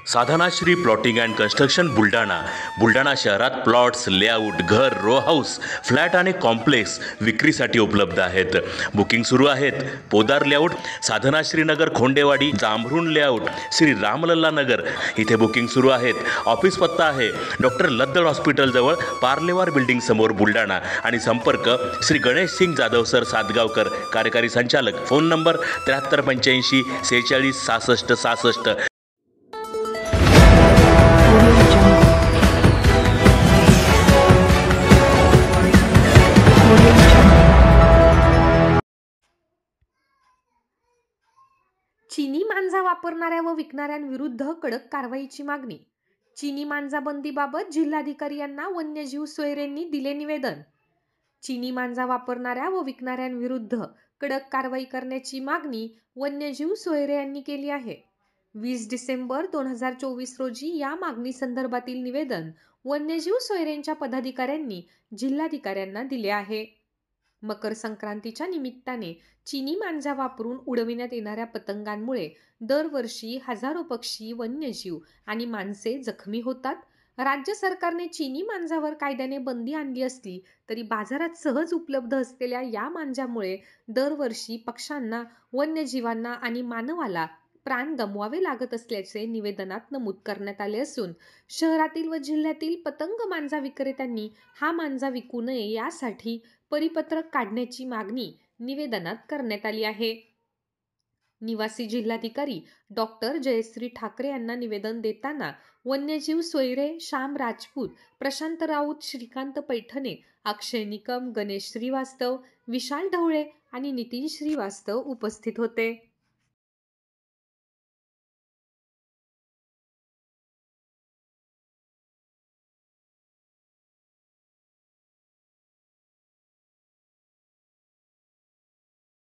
Sadhanashri plotting and construction Buldhana शहरात plots, layout, घर, row house, flat आणि कॉम्प्लेक्स विक्रीसाठी उपलब्ध आहेत. बुकिंग सुरू आहेत. पोदार लेआउट, साधनाश्री नगर, खोंडेवाडी, जांभरुण लेआउट, श्री रामलल्ला नगर इथे बुकिंग सुरू आहेत. ऑफिस पत्ता आहे डॉक्टर लद्दड हॉस्पिटल जवळ, पार्लेवार बिल्डिंग समोर, बुलढाणा. आणि संपर्क श्री गणेश सिंग जाधव सर सातगावकर, कार्यकारी संचालक. Phone number 7385 46 66 66. चीनी मांजा वापरणाऱ्या व विकणाऱ्यांविरुद्ध कडक कारवाईची मागणी. चीनी मांजा बंदीबाबत जिल्हाधिकारी यांना वन्यजीव सोयरेंनी दिले निवेदन. चीनी मांजा वापरणाऱ्या व विकणाऱ्यांविरुद्ध कडक कारवाई करण्याची मागणी वन्यजीव सोयरे यांनी केली आहे. 20 डिसेंबर 2024 रोजी या मागणी संदर्भातील निवेदन वन्यजीव सोयरेंच्या पदाधिकाऱ्यांनी जिल्हाधिकाऱ्यांना दिले आहे. मकर संक्रांतीच्या निमित्ताने चीनी मांजा वापरून उडविण्यात येणाऱ्या पतंगांमुळे दरवर्षी हजारो पक्षी, वन्यजीव आणि माणसे जखमी होतात. राज्य सरकारने चीनी मांजावर कायद्याने बंदी आणली असली तरी बाजारात सहज उपलब्ध असलेल्या या मांजामुळे दरवर्षी पक्ष्यांना, वन्यजीवांना आणि मानवाला प्राण गमवावे लागत असल्याचे निवेदनात नमूद करण्यात आले असून शहरातील व जिल्ह्यातील पतंग मांजा विक्रेत्यांनी हा मांजा विकू नये यासाठी परिपत्रक काढण्याची मागणी निवेदनात करण्यात आली आहे. निवासी जिल्हाधिकारी डॉक्टर जयश्री ठाकरे यांना निवेदन देताना वन्यजीव सोयरे श्याम राजपूत, प्रशांत राऊत, श्रीकांत पैठणे, अक्षय निकम, गणेश श्रीवास्तव, विशाल ढवळे आणि नितीन श्रीवास्तव उपस्थित होते.